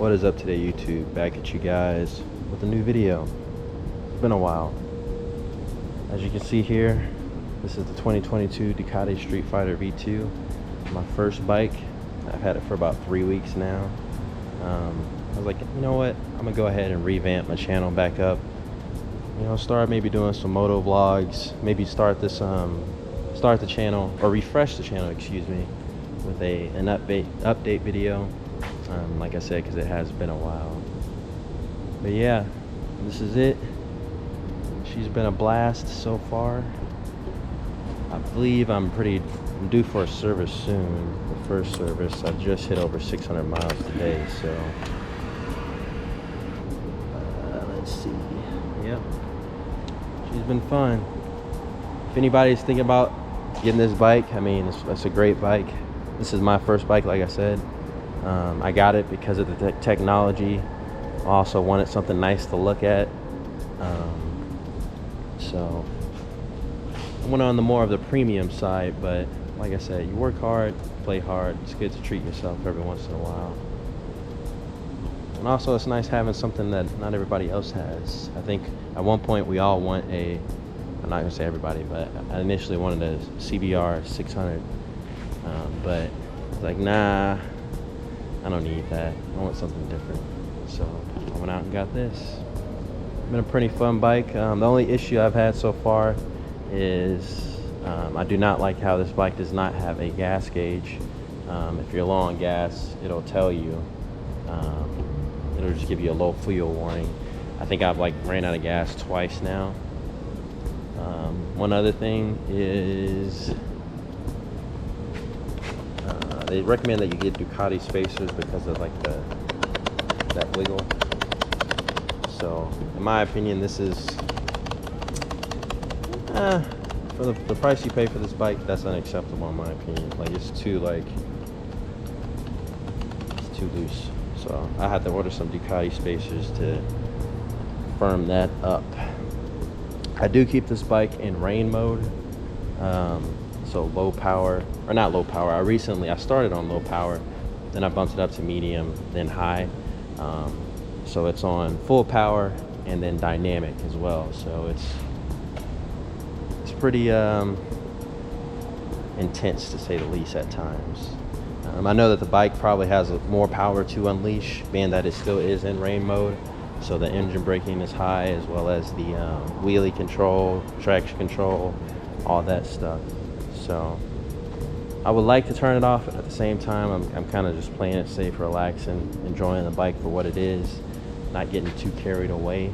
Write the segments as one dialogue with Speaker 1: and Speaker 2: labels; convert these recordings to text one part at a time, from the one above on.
Speaker 1: What is up today, YouTube? Back at you guys with a new video. It's been a while. As you can see here, this is the 2022 Ducati Streetfighter V2. My first bike. I've had it for about 3 weeks now. I was like, you know what? I'm gonna go ahead and revamp my channel back up. You know, start maybe doing some moto vlogs. Maybe start this, start the channel or refresh the channel, excuse me, with an update video. Like I said, because it has been a while. But yeah, this is it. She's been a blast so far. I believe I'm due for a service soon. The first service. I just hit over 600 miles today, so let's see. Yep, she's been fun. If anybody's thinking about getting this bike, I mean, it's a great bike. This is my first bike, like I said. I got it because of the technology. I also wanted something nice to look at. So I went on the more of the premium side, but like I said, you work hard, play hard. It's good to treat yourself every once in a while. And also it's nice having something that not everybody else has. I think at one point we all want I'm not gonna say everybody, but I initially wanted a CBR 600. But I was like, nah, I don't need that. I want something different. So I went out and got this. Been a pretty fun bike. The only issue I've had so far is I do not like how this bike does not have a gas gauge. If you're low on gas, it'll tell you. It'll just give you a low fuel warning. I think I've ran out of gas twice now. One other thing is they recommend that you get Ducati spacers because of that wiggle. So in my opinion, this is for the price you pay for this bike, that's unacceptable in my opinion. It's too loose. So I had to order some Ducati spacers to firm that up. I do keep this bike in rain mode. So low power, or not low power. I started on low power, then I bumped it up to medium, then high. So it's on full power and then dynamic as well. So it's pretty intense, to say the least, at times. I know that the bike probably has more power to unleash, being that it still is in rain mode. So the engine braking is high, as well as the wheelie control, traction control, all that stuff. So I would like to turn it off, but at the same time, I'm kind of just playing it safe, relaxing, enjoying the bike for what it is, not getting too carried away.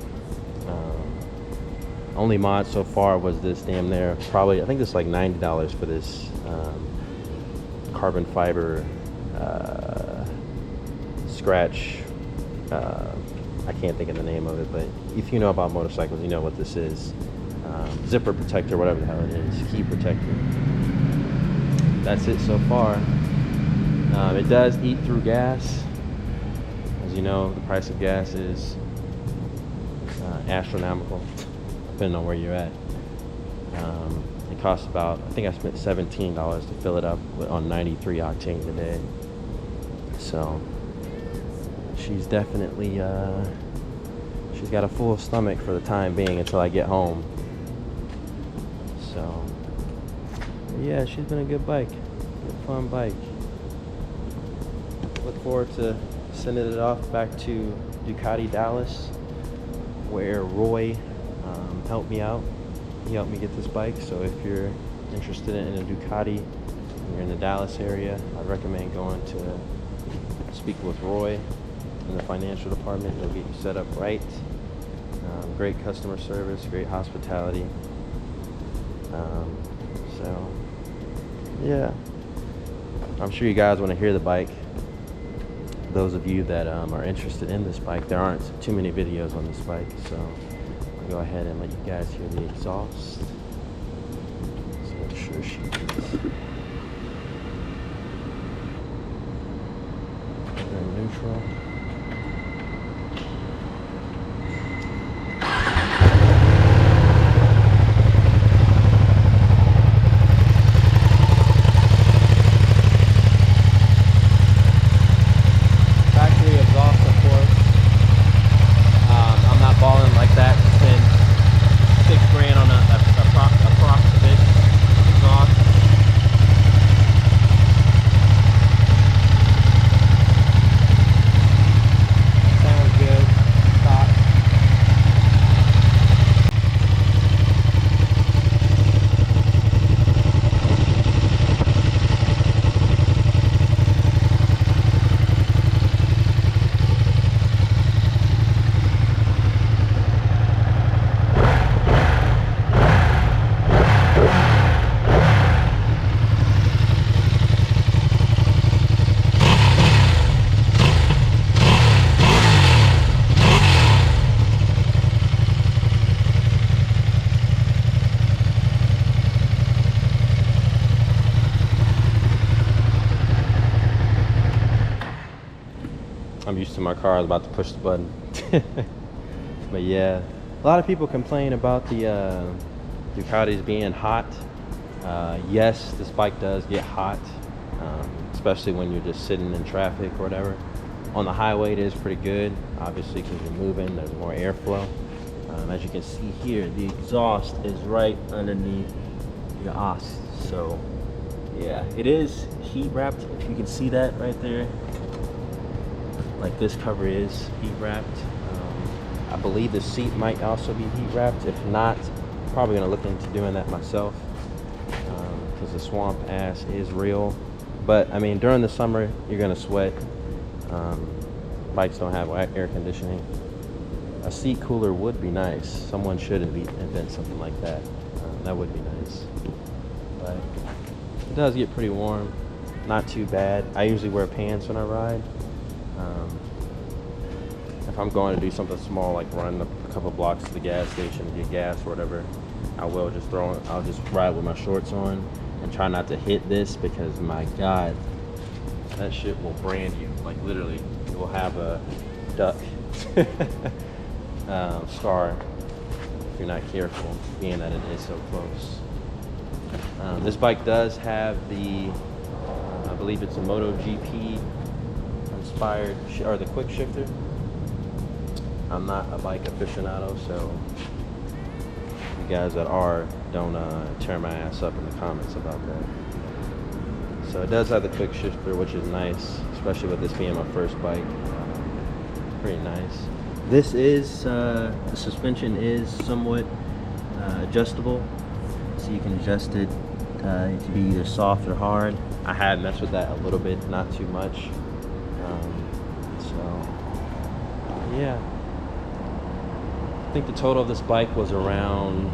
Speaker 1: Only mod so far was this damn near, probably, I think it's like $90 for this carbon fiber scratch. I can't think of the name of it, but if you know about motorcycles, you know what this is. Zipper protector, whatever the hell it is, key protector. That's it so far. It does eat through gas. As you know, the price of gas is astronomical, depending on where you're at. It costs about, I think I spent $17 to fill it up on 93 octane today. So she's definitely she's got a full stomach for the time being until I get home. So yeah, she's been a good bike, good fun bike. Look forward to sending it off back to Ducati Dallas, where Roy helped me out. He helped me get this bike. So if you're interested in a Ducati and you're in the Dallas area, I'd recommend going to speak with Roy in the financial department. They'll get you set up right. Great customer service, great hospitality. So yeah, I'm sure you guys want to hear the bike. Those of you that are interested in this bike, there aren't too many videos on this bike, so I'll go ahead and let you guys hear the exhaust. So I'm sure she is. Very neutral. Factory exhaust I'm used to my car. I was about to push the button. But yeah, a lot of people complain about the Ducatis being hot. Yes, this bike does get hot, especially when you're just sitting in traffic or whatever. On the highway, it is pretty good, obviously, because you're moving. There's more airflow. As you can see here, the exhaust is right underneath your ass. So yeah, it is heat wrapped. If you can see that right there, like this cover is heat wrapped. I believe the seat might also be heat wrapped. If not, probably gonna look into doing that myself, because the swamp ass is real. But I mean, during the summer, you're gonna sweat. Bikes don't have air conditioning. A seat cooler would be nice. Someone should invent something like that. That would be nice. But it does get pretty warm. Not too bad. I usually wear pants when I ride. If I'm going to do something small, like run a couple blocks to the gas station to get gas or whatever, I'll just ride with my shorts on and try not to hit this, because my God, that shit will brand you. Like literally, you will have a duck scar if you're not careful, being that it is so close. This bike does have the, I believe it's a MotoGP inspired, or the quick shifter. I'm not a bike aficionado, so you guys that are, don't tear my ass up in the comments about that. So it does have the quick shifter, which is nice, especially with this being my first bike. Pretty nice. This is, the suspension is somewhat adjustable, so you can adjust it to be either soft or hard. I have messed with that a little bit, not too much. So yeah, I think the total of this bike was around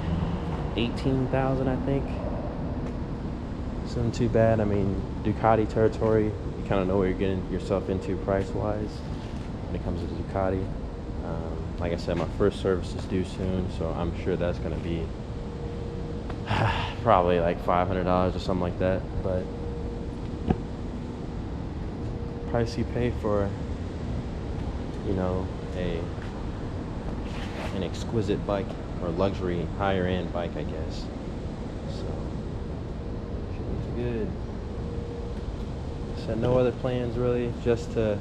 Speaker 1: 18,000, I think. It's not too bad. I mean, Ducati territory, you kind of know what you're getting yourself into price-wise when it comes to Ducati. Like I said, my first service is due soon, so I'm sure that's going to be probably like $500 or something like that. But price you pay for, you know, an exquisite bike, or luxury, higher end bike, I guess. So she's good. So no other plans really, just to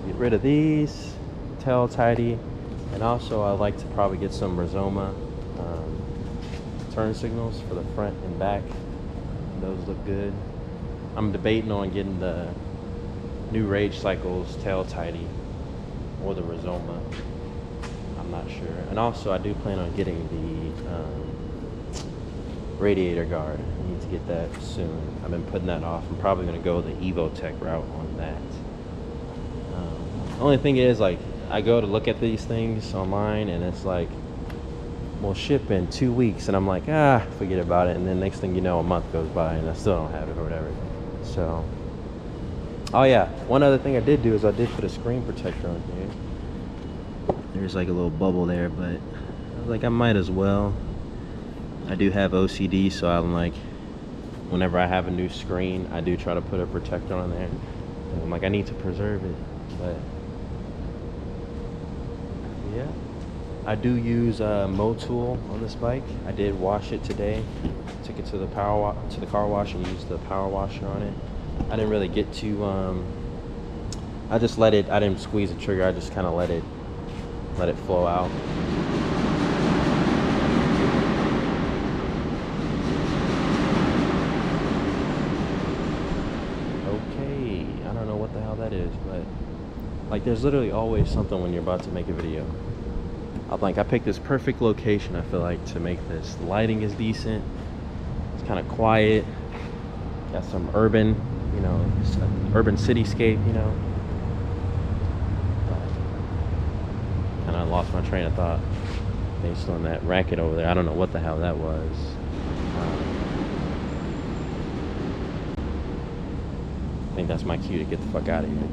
Speaker 1: get rid of these, tail tidy, and also I'd like to probably get some Rizoma turn signals for the front and back. Those look good. I'm debating on getting the new Rage Cycles tail tidy or the Rizoma. I'm not sure. And also I do plan on getting the radiator guard. I need to get that soon. I've been putting that off. I'm probably going to go the Evotech route on that. The only thing is, like, I go to look at these things online and it's like, we'll ship in 2 weeks, and I'm like, forget about it. And then next thing you know, a month goes by and I still don't have it or whatever. So, oh yeah, one other thing I did do is I did put a screen protector on here. There's like a little bubble there, but I was like, I might as well. I do have OCD, so I'm like, whenever I have a new screen, I do try to put a protector on there. And I'm like, I need to preserve it. But yeah, I do use Motul on this bike. I did wash it today. Took it to the car wash and used the power washer on it. I didn't really get to. I just let it. I didn't squeeze the trigger. I just kind of let it flow out. Okay, I don't know what the hell that is, but like, there's literally always something when you're about to make a video. I picked this perfect location, I feel like, to make this. The lighting is decent. It's kind of quiet. Got some urban, you know, urban cityscape, you know. Kind of lost my train of thought based on that racket over there. I don't know what the hell that was. I think that's my cue to get the fuck out of here.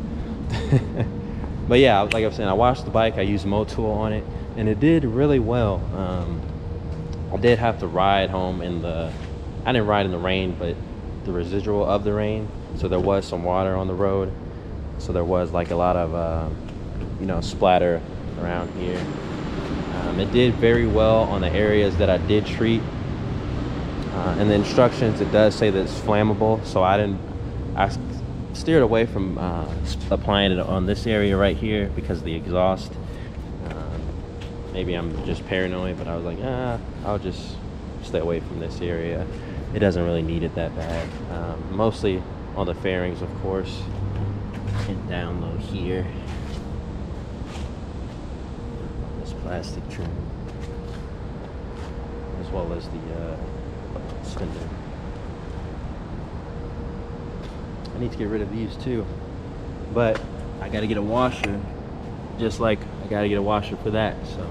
Speaker 1: But yeah, like I was saying, I washed the bike. I used Motul on it, and it did really well. I did have to ride home in the, I didn't ride in the rain, but the residual of the rain. So there was some water on the road. so there was like a lot of you know, splatter around here. It did very well on the areas that I did treat. And the instructions, it does say that it's flammable, so I steered away from applying it on this area right here because of the exhaust. Maybe I'm just paranoid, but I was like, I'll just stay away from this area. It doesn't really need it that bad. Mostly on the fairings, of course, and down low here. This plastic trim, as well as the spindle. I need to get rid of these too, but I got to get a washer, just like I got to get a washer for that. So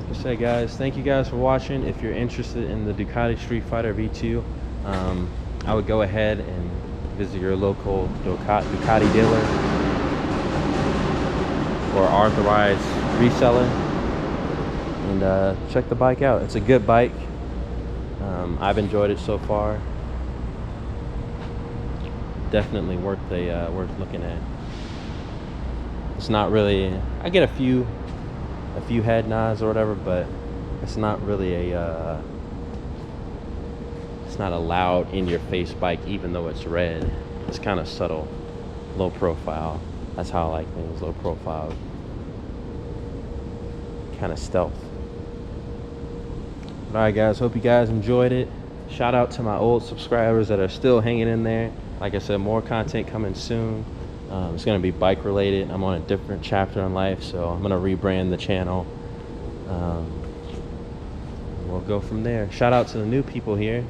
Speaker 1: like I said, guys, thank you guys for watching. If you're interested in the Ducati Streetfighter V2, I would go ahead and visit your local Ducati dealer or authorized reseller and check the bike out. It's a good bike. I've enjoyed it so far. Definitely worth looking at. It's not really, I get a few head nods or whatever, but it's not really it's not a loud in your face bike, even though it's red. It's kind of subtle, low profile. That's how I like things, low profile, kind of stealth. All right, guys, hope you guys enjoyed it. Shout out to my old subscribers that are still hanging in there. Like I said, more content coming soon. It's going to be bike related. I'm on a different chapter in life, so I'm going to rebrand the channel. We'll go from there. Shout out to the new people here.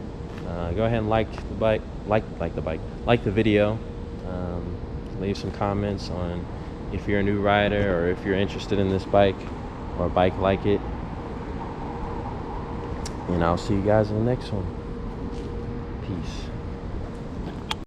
Speaker 1: Go ahead and like the bike, like the video. Leave some comments on if you're a new rider or if you're interested in this bike or a bike like it. And I'll see you guys in the next one. Peace.